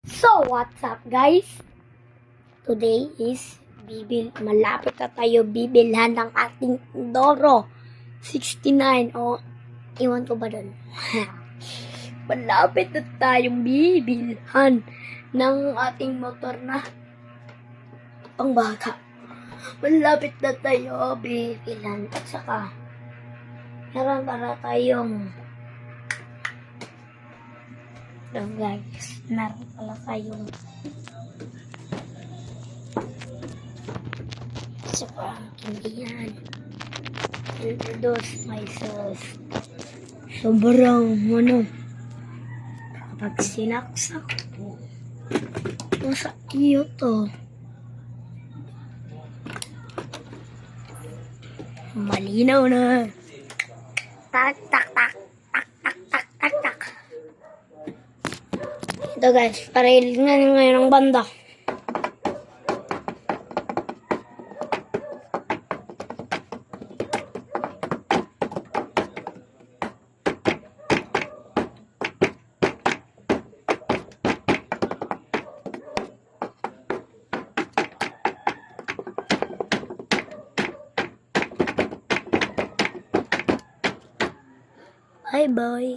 So, what's up guys? Today is malapit na tayo bibilhan ng ating Doro 69 o iwan ko ba dun? Malapit na tayong bibilhan ng ating motor na pangbaga. Malapit na tayo bibilhan at saka meron para tayong guys, meron pala tayong sobrang kindihan. Introduce myself. Sobrang kapag sinaksak ko nasa iyo to, malinaw na. Tak tak tak tak tak tak tak tak. Ito guys, paril nga ngayon ng banda. Bye bye.